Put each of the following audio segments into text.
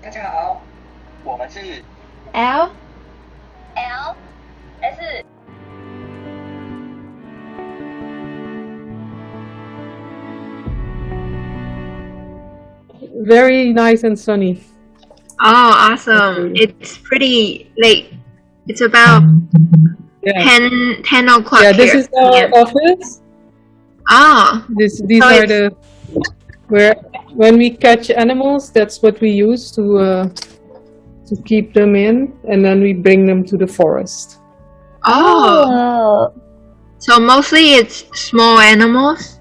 大家好，我们是 LLS Very nice and sunny. Oh, awesome. It's pretty late. It's about 10 o'clock Yeah, this here. is our office. Oh. These so are when we catch animals, that's what we use to keep them in, and then we bring them to the forest. Oh. So mostly it's small animals?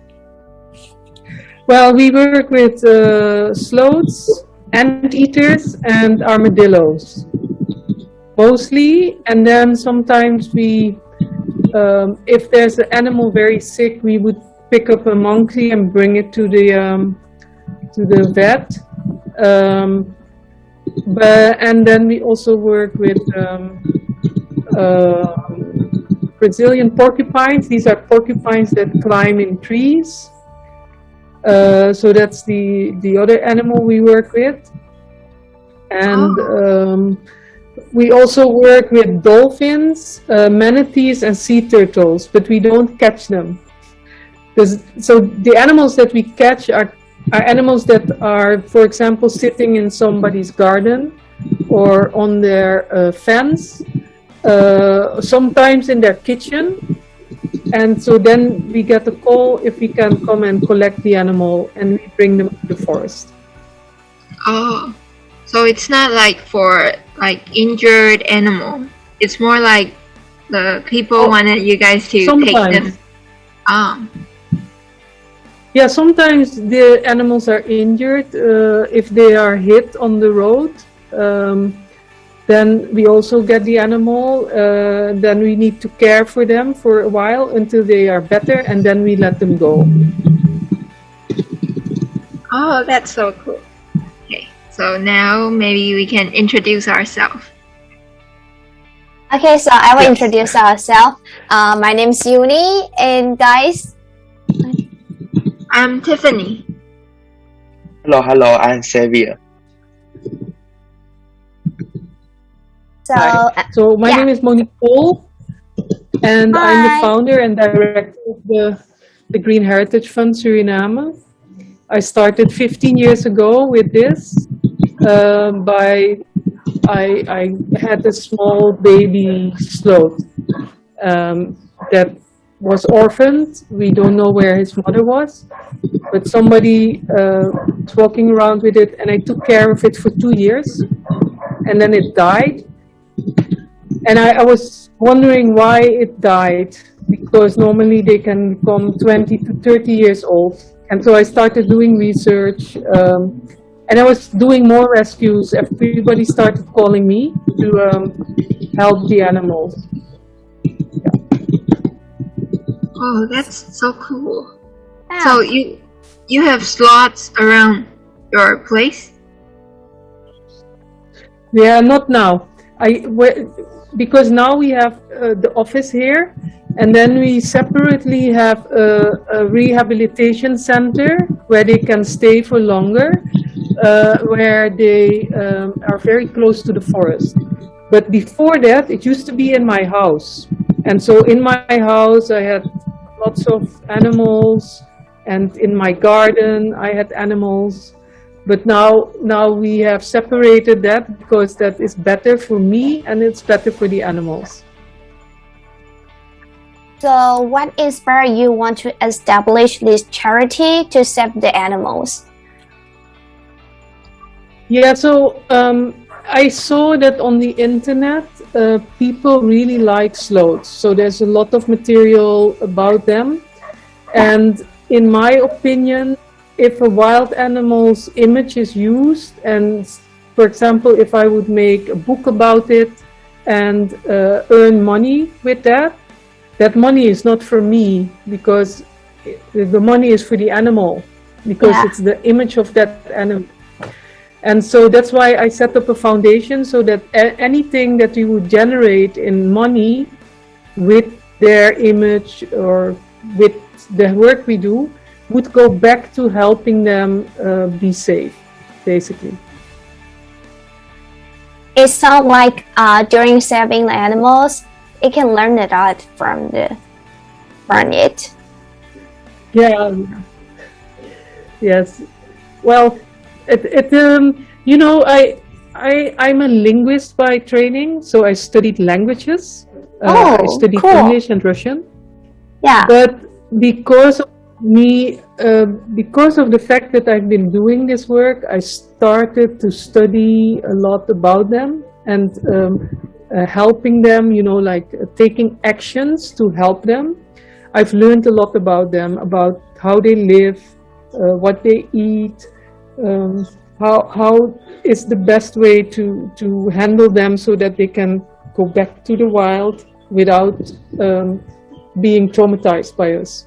Well, we work with sloths, anteaters, and armadillos, mostly. And then sometimes we, if there's an animal very sick, we would pick up a monkey and bring it to the vet. And then we also work with Brazilian porcupines. These are porcupines that climb in trees. So that's the other animal we work with. And we also work with dolphins, manatees, and sea turtles, but we don't catch them. So the animals that we catch are animals that are, for example, sitting in somebody's garden or on their fence, sometimes in their kitchen. And so then we get a call if we can come and collect the animal, and we bring them to the forest. Oh, so it's not like for injured animal. It's more like the people wanted you guys to take them. Yeah, sometimes the animals are injured if they are hit on the road. Then we also get the animal, then we need to care for them for a while until they are better, and then we let them go. Oh, that's so cool. Okay, so now maybe we can introduce ourselves. Okay, so I will introduce ourselves. My name is Yuni, and guys, I'm Tiffany. Hello, I'm Xavier. So my name is Monique Pool, and I'm the founder and director of the Green Heritage Fund Suriname. I started 15 years ago with this. I had a small baby sloth that was orphaned. We don't know where his mother was, but somebody was walking around with it, and I took care of it for 2 years, and then it died. And I was wondering why it died, because normally they can become 20 to 30 years old. And so I started doing research, and I was doing more rescues. Everybody started calling me to help the animals. Oh, that's so cool. Yeah. So you have sloths around your place? Yeah, not now. Because now we have the office here, and then we separately have a rehabilitation center where they can stay for longer, where they are very close to the forest. But before that, it used to be in my house. And so in my house, I had lots of animals, and in my garden, I had animals. But now we have separated that because that is better for me and it's better for the animals. So what inspired you want to establish this charity to save the animals? Yeah, so I saw that on the internet, people really like sloths. So there's a lot of material about them. And in my opinion, if a wild animal's image is used, and for example, if I would make a book about it and earn money with that, that money is not for me, because the money is for the animal, because it's the image of that animal. And so that's why I set up a foundation, so that anything that we would generate in money with their image or with the work we do would go back to helping them be safe, basically. it sounds like during saving the animals, it can learn a lot from it. Yeah. Yes. Well, you know, I'm a linguist by training, so I studied languages. I studied cool. English and Russian. Yeah. But because of me, because of the fact that I've been doing this work, I started to study a lot about them and helping them, you know, like taking actions to help them. I've learned a lot about them, about how they live, what they eat, how is the best way to handle them so that they can go back to the wild without being traumatized by us.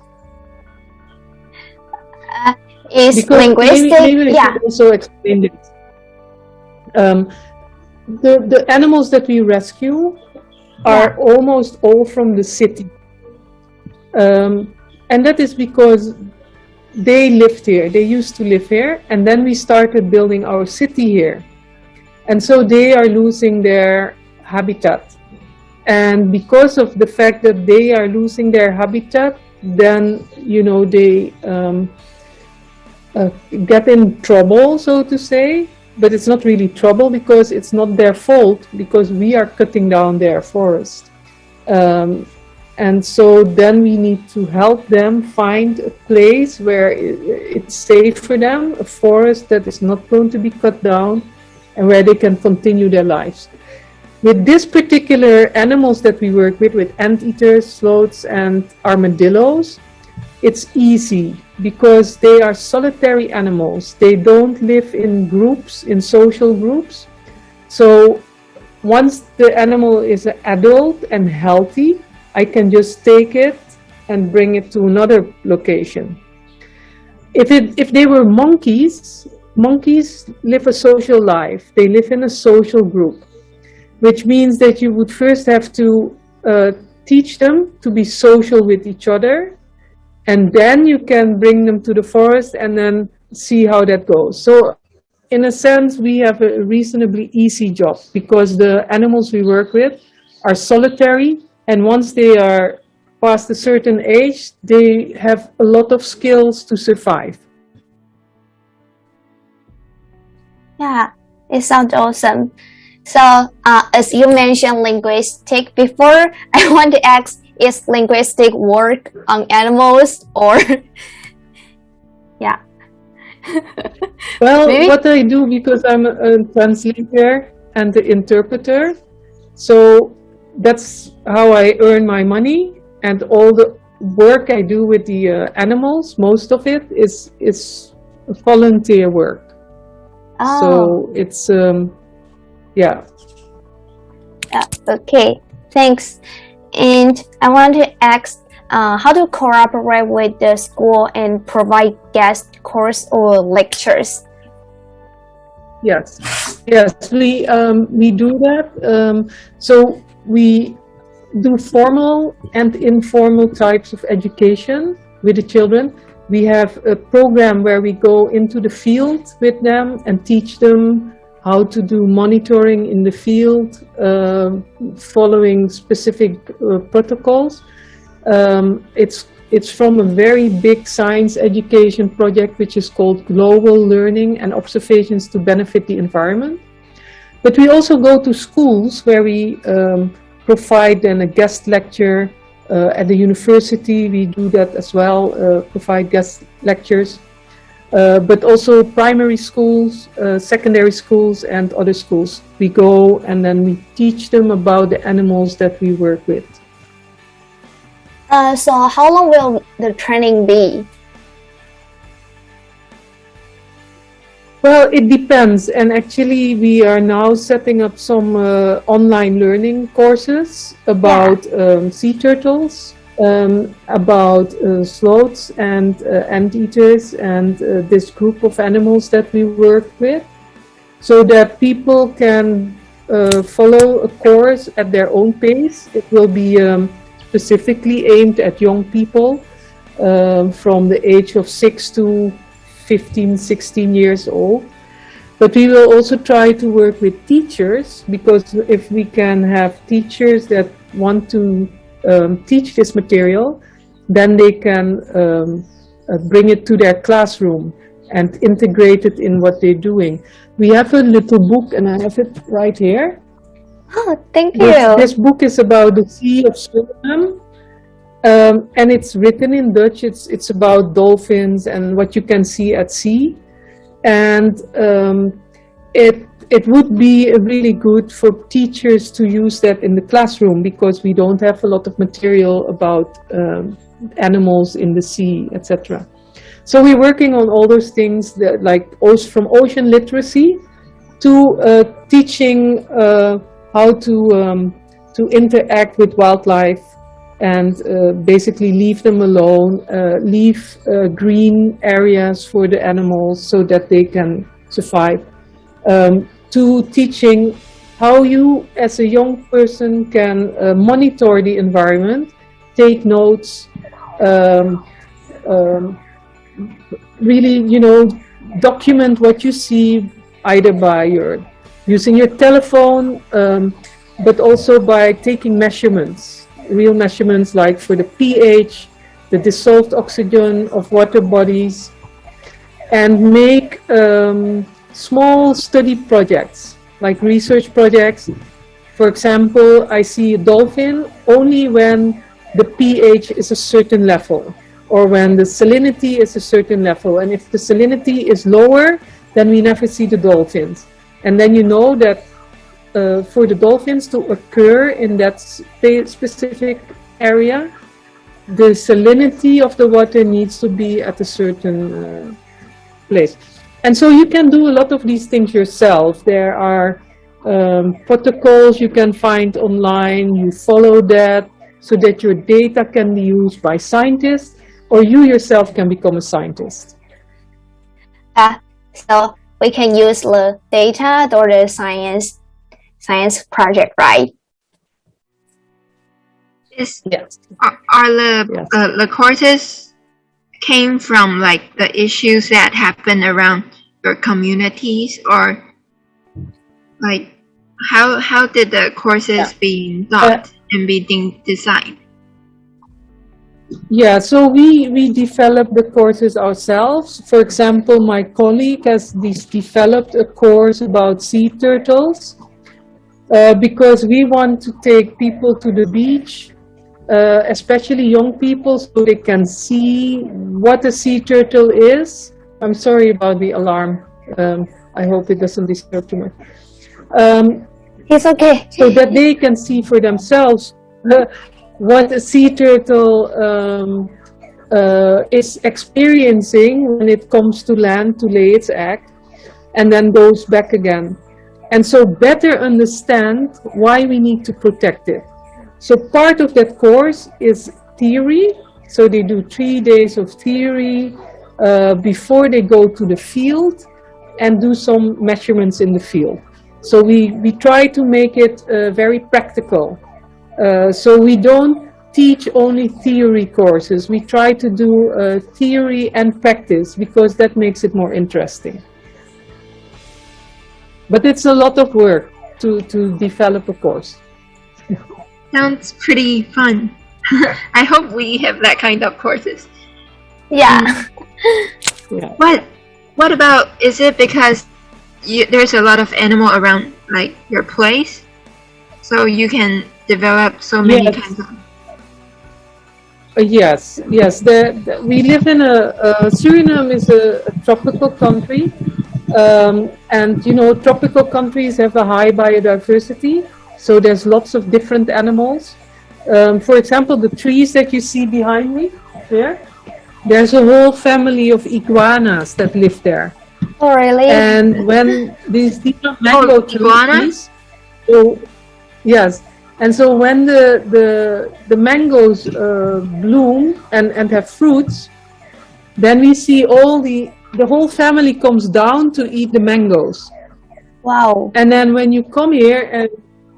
Is because linguistic? maybe I should also explain this. The animals that we rescue are almost all from the city. And that is because they lived here, they used to live here, and then we started building our city here. And so they are losing their habitat. And because of the fact that they are losing their habitat, then, you know, they get in trouble, so to say. But it's not really trouble because it's not their fault, because we are cutting down their forest. And so then we need to help them find a place where it's safe for them, a forest that is not going to be cut down, and where they can continue their lives. With this particular animals that we work with anteaters, sloths, and armadillos, it's easy because they are solitary animals. They don't live in groups, in social groups. So once the animal is an adult and healthy, I can just take it and bring it to another location. If they were monkeys, monkeys live a social life. They live in a social group, which means that you would first have to teach them to be social with each other, and then you can bring them to the forest and then see how that goes. So in a sense, we have a reasonably easy job because the animals we work with are solitary, and once they are past a certain age, they have a lot of skills to survive. Yeah, it sounds awesome. So, as you mentioned linguistic before, I want to ask, is linguistic work on animals or... Yeah. Well, maybe? What I do, because I'm a translator and the interpreter, so that's how I earn my money, and all the work I do with the animals, most of it is volunteer work. Oh. So it's yeah. Okay, thanks. And I want to ask how to cooperate with the school and provide guest course or lectures. Yes, we do that. So we do formal and informal types of education with the children. We have a program where we go into the field with them and teach them how to do monitoring in the field, following specific protocols. It's from a very big science education project which is called Global Learning and Observations to Benefit the Environment. But we also go to schools where we provide then a guest lecture. At the university we do that as well, provide guest lectures. But also primary schools, secondary schools, and other schools. We go and then we teach them about the animals that we work with. So how long will the training be? Well, it depends, and actually we are now setting up some online learning courses about sea turtles, about sloths and anteaters and this group of animals that we work with, so that people can follow a course at their own pace. It will be specifically aimed at young people from the age of 6 to 15, 16 years old. But we will also try to work with teachers, because if we can have teachers that want to teach this material, then they can bring it to their classroom and integrate it in what they're doing. We have a little book, and I have it right here. Oh, thank you. This book is about the Sea of Suriname, and it's written in Dutch. It's about dolphins and what you can see at sea, and it would be really good for teachers to use that in the classroom, because we don't have a lot of material about animals in the sea, etc. So we're working on all those things, that, like from ocean literacy to teaching how to interact with wildlife, and basically leave them alone, leave green areas for the animals so that they can survive, to teaching how you as a young person can monitor the environment, take notes, really, document what you see, either by using your telephone, but also by taking measurements, real measurements, like for the pH, the dissolved oxygen of water bodies, and make small study projects, like research projects. For example, I see a dolphin only when the pH is a certain level, or when the salinity is a certain level. And if the salinity is lower, then we never see the dolphins. And then you know that for the dolphins to occur in that specific area, the salinity of the water needs to be at a certain place. And so you can do a lot of these things yourself. There are protocols you can find online. You follow that so that your data can be used by scientists, or you yourself can become a scientist. So we can use the data or the science project, right? Yes. Are the courses came from like the issues that happen around your communities, or like how did the courses being thought and being designed? Yeah, so we developed the courses ourselves. For example, my colleague has developed a course about sea turtles, because we want to take people to the beach, especially young people, so they can see what a sea turtle is. I'm sorry about the alarm. I hope it doesn't disturb too much. It's okay. So that they can see for themselves what a sea turtle is experiencing when it comes to land to lay its egg, and then goes back again. And so better understand why we need to protect it. So part of that course is theory. So they do 3 days of theory before they go to the field and do some measurements in the field. So we try to make it very practical. So we don't teach only theory courses. We try to do theory and practice, because that makes it more interesting. But it's a lot of work to develop a course. Sounds pretty fun. I hope we have that kind of courses. Yeah. What about, is it because there's a lot of animal around like your place, so you can develop so many kinds of... Yes. We live in Suriname is a tropical country, and tropical countries have a high biodiversity, so there's lots of different animals. For example, the trees that you see behind me there, there's a whole family of iguanas that live there. Oh, really? And when these mango trees, yes, and so when the mangoes bloom and have fruits, then we see the whole family comes down to eat the mangoes. Wow. And then when you come here and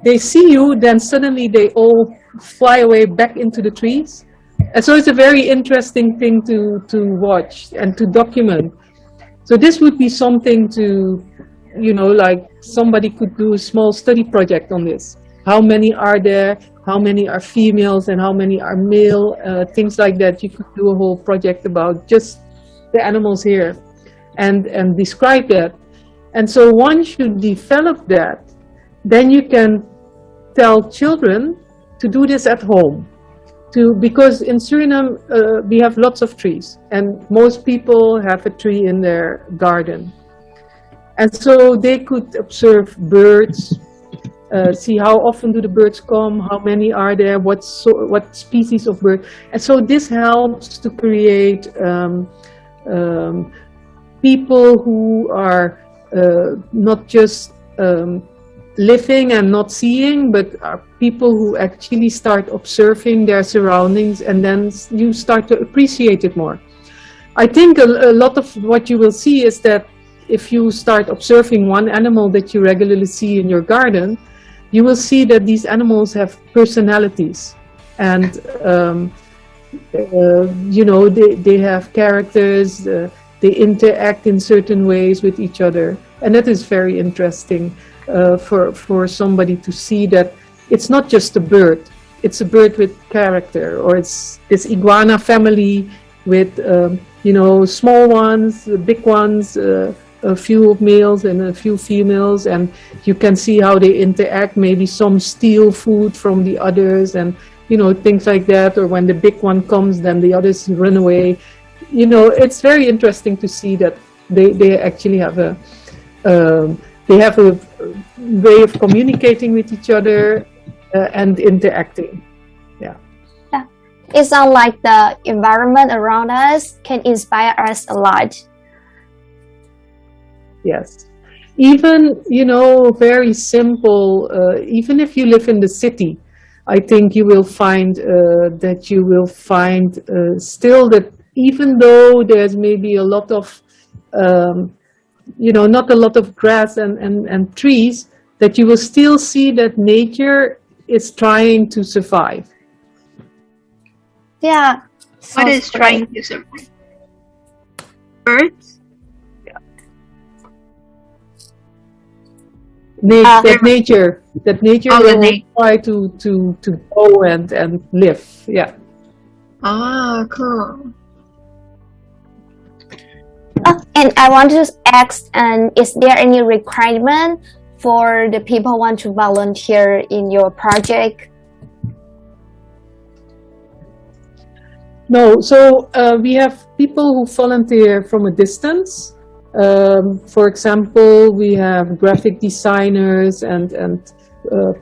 they see you, then suddenly they all fly away back into the trees. And so it's a very interesting thing to watch and to document. So this would be something to like somebody could do a small study project on this. How many are there? How many are females and how many are male? Things like that. You could do a whole project about just the animals here and describe that. And so once you develop that, then you can tell children to do this at home. Because in Suriname, we have lots of trees, and most people have a tree in their garden. And so they could observe birds, see how often do the birds come, how many are there, what species of bird. And so this helps to create people who are not just living and not seeing, but are people who actually start observing their surroundings, and then you start to appreciate it more. I think a lot of what you will see is that if you start observing one animal that you regularly see in your garden, you will see that these animals have personalities, and they have characters, they interact in certain ways with each other, and that is very interesting. For somebody to see that it's not just a bird, it's a bird with character, or it's this iguana family with small ones, big ones, a few males and a few females, and you can see how they interact. Maybe some steal food from the others, and things like that. Or when the big one comes, then the others run away. It's very interesting to see that they actually have a way of communicating with each other and interacting. Yeah. It sounds like the environment around us can inspire us a lot. Yes. Even, very simple, even if you live in the city, I think you will find still that even though there's maybe a lot of not a lot of grass and trees, that you will still see that nature is trying to survive. Yeah. What is trying to survive? Birds? Yeah. That nature will try to grow and live. Yeah. Ah, cool. And I want to ask, is there any requirement for the people who want to volunteer in your project? No, so we have people who volunteer from a distance. For example, we have graphic designers and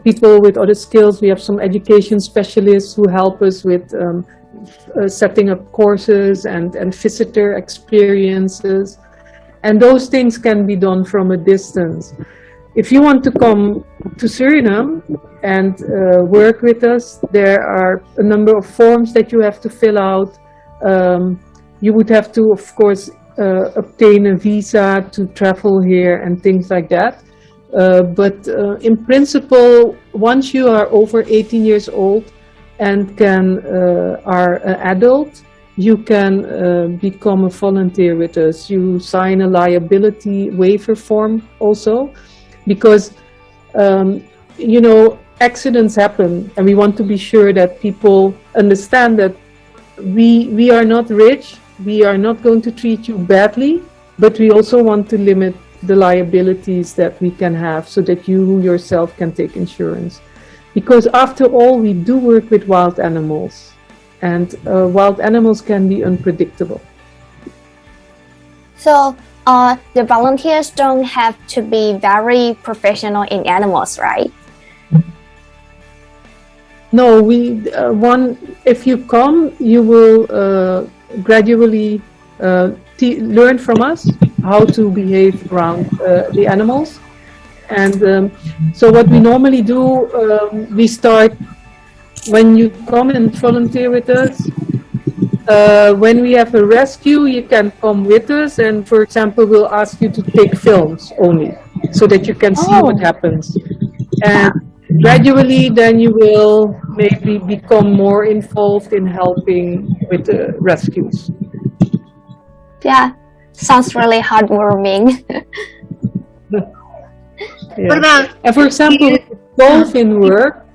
people with other skills. We have some education specialists who help us with setting up courses and visitor experiences. And those things can be done from a distance. If you want to come to Suriname and work with us, there are a number of forms that you have to fill out. You would have to, of course, obtain a visa to travel here and things like that. But in principle, once you are over 18 years old and are an adult, you can become a volunteer with us. You sign a liability waiver form also, because accidents happen, and we want to be sure that people understand that we are not rich, we are not going to treat you badly, but we also want to limit the liabilities that we can have so that you yourself can take insurance. Because after all, we do work with wild animals, and wild animals can be unpredictable. So the volunteers don't have to be very professional in animals, right? No, if you come, you will gradually learn from us how to behave around the animals. And so what we normally do, we start when you come and volunteer with us. When we have a rescue, you can come with us, and for example, we'll ask you to take films only, so that you can see what happens. And gradually, then you will maybe become more involved in helping with the rescues. Yeah, sounds really heartwarming. What about? And for example, dolphin work,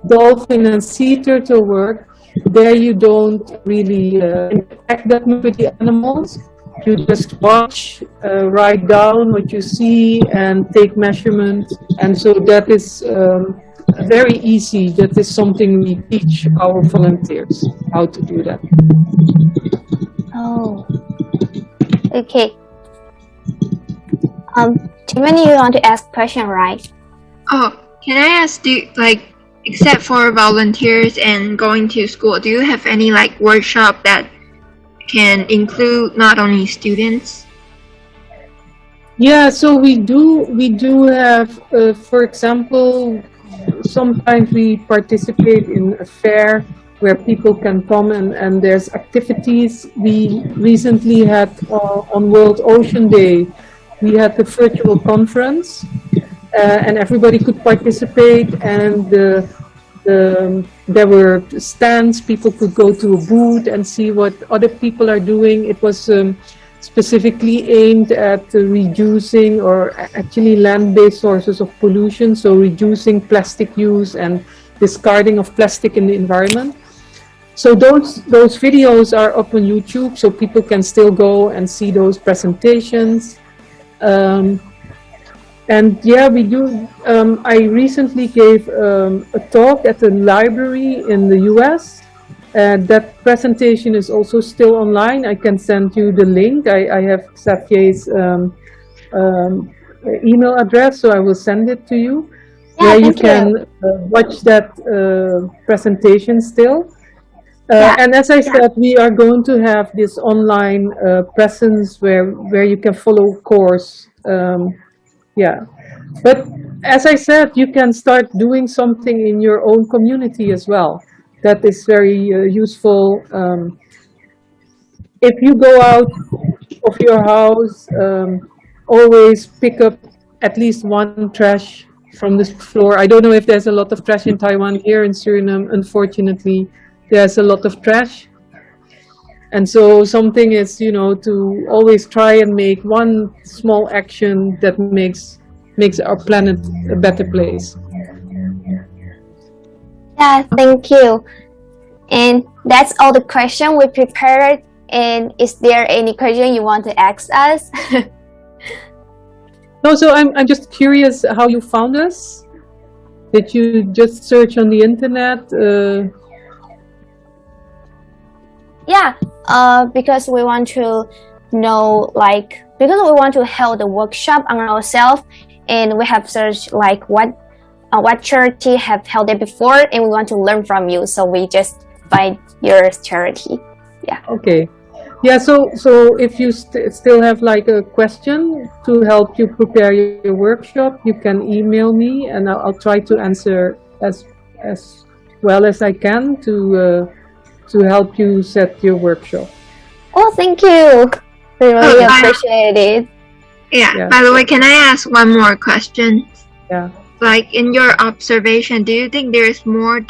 dolphin and sea turtle work, there you don't really interact that much with the animals. You just watch, write down what you see, and take measurements. And so that is very easy. That is something we teach our volunteers how to do that. Oh, okay. Tiffany, you want to ask a question, right? Oh, can I ask? Except for volunteers and going to school, do you have any workshop that can include not only students? Yeah, so we do have, for example, sometimes we participate in a fair where people can come and there's activities. We recently had on World Ocean Day, we had the virtual conference and everybody could participate, and there were stands, people could go to a booth and see what other people are doing. It was specifically aimed at reducing or actually land-based sources of pollution, so reducing plastic use and discarding of plastic in the environment. So those videos are up on YouTube, so people can still go and see those presentations. And yeah, we do. I recently gave a talk at a library in the US. That presentation is also still online. I can send you the link. I have Xavier's email address, so I will send it to you. Yeah, where you can watch that presentation still. And as I said, we are going to have this online presence where you can follow course. Yeah, but as I said, you can start doing something in your own community as well. That is very useful. If you go out of your house, always pick up at least one trash from the floor. I don't know if there's a lot of trash in Taiwan. Here in Suriname, unfortunately, there's a lot of trash. And so something is, to always try and make one small action that makes our planet a better place. Yeah, thank you. And that's all the questions we prepared. And is there any question you want to ask us? No, so I'm just curious how you found us. Did you just search on the internet? Yeah, because we want to know, because we want to hold the workshop on ourselves, and we have searched what charity have held it before, and we want to learn from you. So we just find your charity. Yeah. Okay. Yeah. So if you still have a question to help you prepare your workshop, you can email me, and I'll try to answer as well as I can to help you set your workshop. Oh, thank you. We really appreciate it. Yeah. By the way, can I ask one more question? Yeah. In your observation, do you think there's more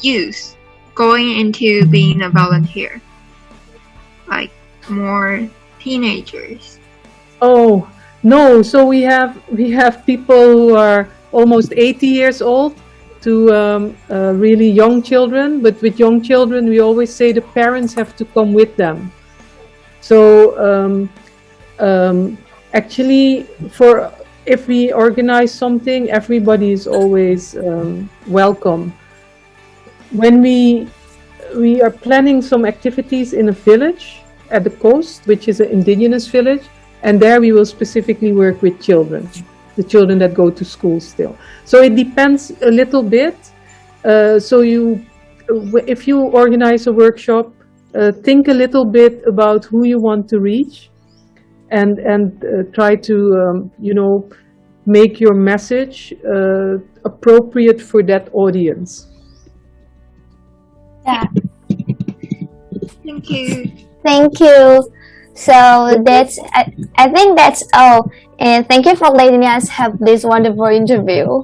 youth going into being a volunteer? More teenagers? Oh no! So we have people who are almost 80 years old to really young children. But with young children, we always say the parents have to come with them. So actually, if we organize something, everybody is always welcome. When we are planning some activities in a village at the coast, which is an indigenous village, and there we will specifically work with children, the children that go to school still. So it depends a little bit. So if you organize a workshop, think a little bit about who you want to reach, and try to make your message appropriate for that audience. Yeah. Thank you. Thank you. So I think that's all. And thank you for letting us have this wonderful interview.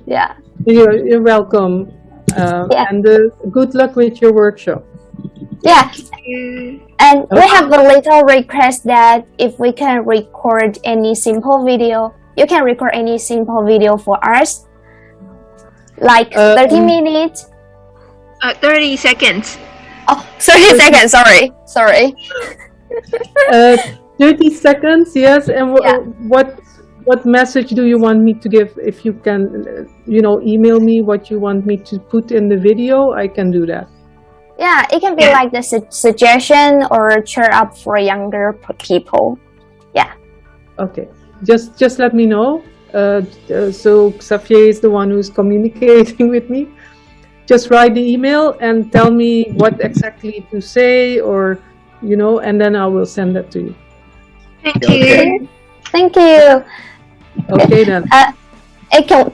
Yeah. You're welcome. And good luck with your workshop. Yeah. And we have a little request that if we can record any simple video you can record any simple video for us, like 30 minutes. 30 seconds. Oh, 30 seconds. Sorry. 30 seconds, yes. And what message do you want me to give? If you can, email me what you want me to put in the video, I can do that. Yeah, it can be like the suggestion or cheer up for younger people. Yeah. Okay. Just let me know. So Xavier is the one who's communicating with me. Just write the email and tell me what exactly to say, or and then I will send that to you. Thank you. Okay then.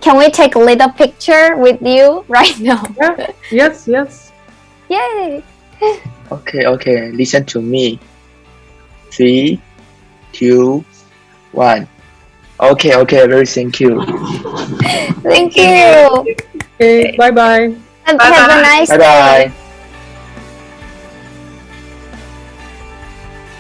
Can we take a little picture with you right now? Yeah. Yes. Yay. Okay. Listen to me. 3, 2, 1. Okay. Very thank you. Thank you. Okay. Bye. And have a nice day. Bye.